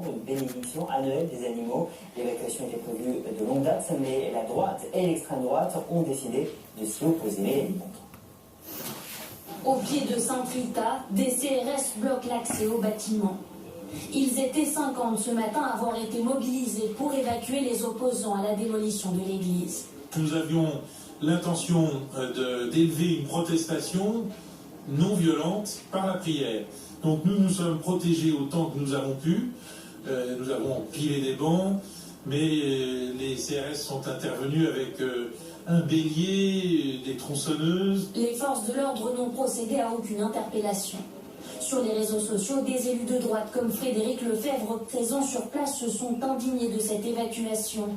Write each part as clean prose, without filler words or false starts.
Une bénédiction annuelle des animaux. L'évacuation était prévue de longue date, mais la droite et l'extrême droite ont décidé de s'y opposer. Au pied de Sainte-Rita, des CRS bloquent l'accès au bâtiment. Ils étaient 50 ce matin à avoir été mobilisés pour évacuer les opposants à la démolition de l'église. Nous avions l'intention d'élever une protestation non violente par la prière. Donc nous nous sommes protégés autant que nous avons pu. Nous avons pilé des bancs, mais les CRS sont intervenus avec un bélier, des tronçonneuses. Les forces de l'ordre n'ont procédé à aucune interpellation. Sur les réseaux sociaux, des élus de droite comme Frédéric Lefebvre, présents sur place, se sont indignés de cette évacuation.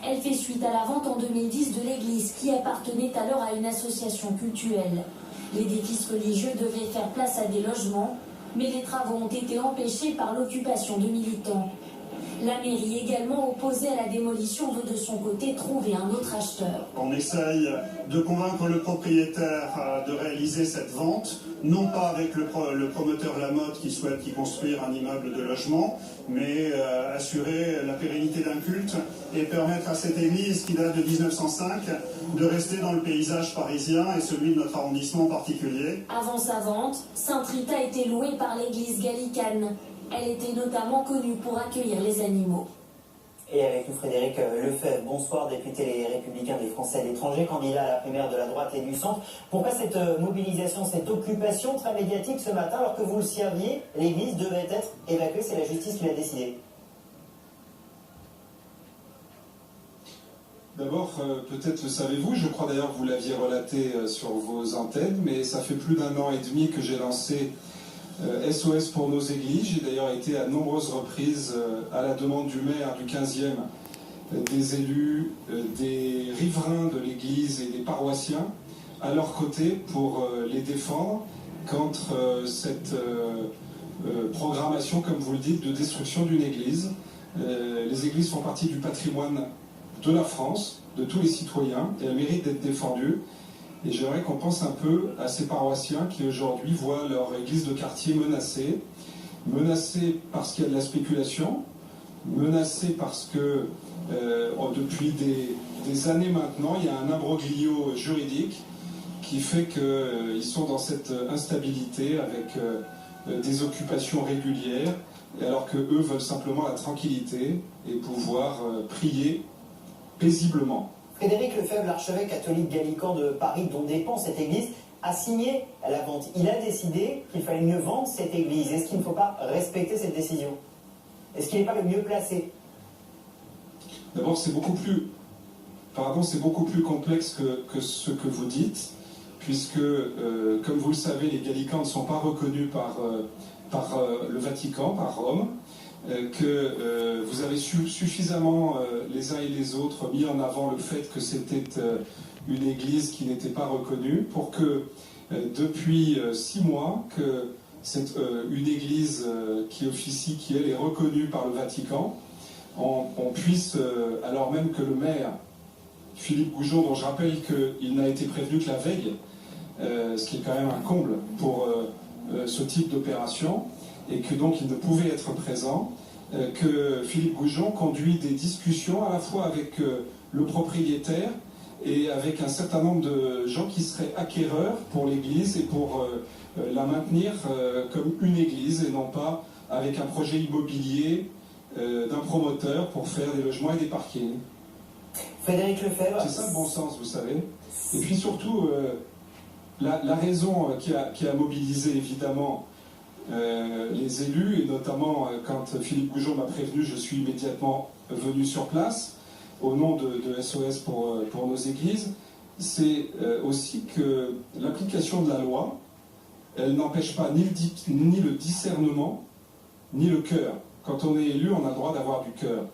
Elle fait suite à la vente en 2010 de l'église qui appartenait alors à une association cultuelle. L'édifice religieux devait faire place à des logements, mais les travaux ont été empêchés par l'occupation de militants. La mairie, également opposée à la démolition, veut de son côté trouver un autre acheteur. On essaye de convaincre le propriétaire de réaliser cette vente, non pas avec le promoteur Lamotte qui souhaite y construire un immeuble de logement, mais assurer la pérennité d'un culte et permettre à cette église qui date de 1905 de rester dans le paysage parisien et celui de notre arrondissement en particulier. Avant sa vente, Sainte-Rita était louée par l'église gallicane. Elle était notamment connue pour accueillir les animaux. Et avec nous Frédéric Lefebvre, bonsoir, député Les Républicains des Français à l'étranger, candidat à la primaire de la droite et du centre. Pourquoi cette mobilisation, cette occupation très médiatique ce matin alors que vous le saviez, l'église devait être évacuée, c'est la justice qui l'a décidé? D'abord, peut-être le savez-vous, je crois d'ailleurs que vous l'aviez relaté sur vos antennes, mais ça fait plus d'1 an et demi que j'ai lancé SOS pour nos églises. J'ai d'ailleurs été à nombreuses reprises à la demande du maire du 15e, des élus, des riverains de l'église et des paroissiens à leur côté pour les défendre contre cette programmation, comme vous le dites, de destruction d'une église. Les églises font partie du patrimoine de la France, de tous les citoyens, et elles méritent d'être défendues. Et j'aimerais qu'on pense un peu à ces paroissiens qui aujourd'hui voient leur église de quartier menacée parce qu'il y a de la spéculation, menacée parce que depuis des années maintenant, il y a un imbroglio juridique qui fait qu'ils sont dans cette instabilité avec des occupations régulières, alors qu'eux veulent simplement la tranquillité et pouvoir prier paisiblement. Frédéric Lefebvre, l'archevêque catholique gallican de Paris, dont dépend cette église, a signé la vente. Il a décidé qu'il fallait mieux vendre cette église. Est-ce qu'il ne faut pas respecter cette décision? Est-ce qu'il n'est pas le mieux placé? D'abord, c'est beaucoup plus complexe que ce que vous dites, puisque, comme vous le savez, les gallicans ne sont pas reconnus par le Vatican, par Rome, que vous avez suffisamment les uns et les autres mis en avant le fait que c'était une église qui n'était pas reconnue pour que depuis 6 mois que c'est une église qui officie, qui elle est reconnue par le Vatican, on puisse, alors même que le maire Philippe Goujon, dont je rappelle qu'il n'a été prévenu que la veille, ce qui est quand même un comble pour ce type d'opération, et que donc il ne pouvait être présent, que Philippe Goujon conduit des discussions à la fois avec le propriétaire et avec un certain nombre de gens qui seraient acquéreurs pour l'église et pour la maintenir comme une église et non pas avec un projet immobilier d'un promoteur pour faire des logements et des parkings. Frédéric Lefebvre. C'est ça le bon sens, vous savez. Et puis surtout, la raison qui a mobilisé évidemment les élus, et notamment quand Philippe Goujon m'a prévenu, je suis immédiatement venu sur place au nom de SOS pour nos églises, c'est aussi que l'application de la loi, elle n'empêche pas ni le discernement, ni le cœur. Quand on est élu, on a le droit d'avoir du cœur.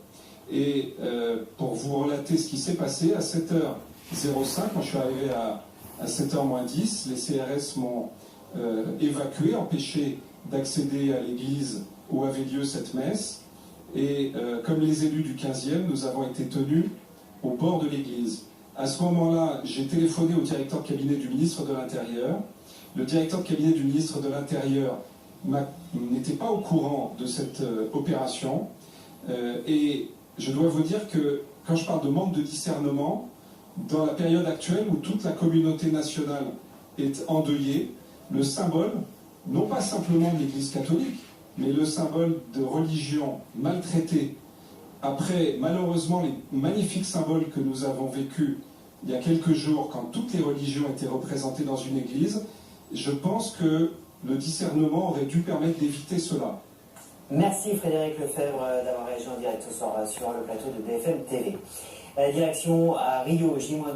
Et pour vous relater ce qui s'est passé, à 7h05, quand je suis arrivé à 7h moins 10, les CRS m'ont évacué, empêché d'accéder à l'église où avait lieu cette messe. Et comme les élus du 15e, nous avons été tenus au bord de l'église. À ce moment-là, j'ai téléphoné au directeur de cabinet du ministre de l'Intérieur. Le directeur de cabinet du ministre de l'Intérieur n'était pas au courant de cette opération. Et je dois vous dire que quand je parle de manque de discernement, dans la période actuelle où toute la communauté nationale est endeuillée, le symbole, non pas simplement de l'Église catholique, mais le symbole de religion maltraitée, après malheureusement les magnifiques symboles que nous avons vécus il y a quelques jours quand toutes les religions étaient représentées dans une église, je pense que le discernement aurait dû permettre d'éviter cela. Merci Frédéric Lefebvre d'avoir réagi en direct ce soir sur le plateau de BFM TV. Direction à Rio, J-2.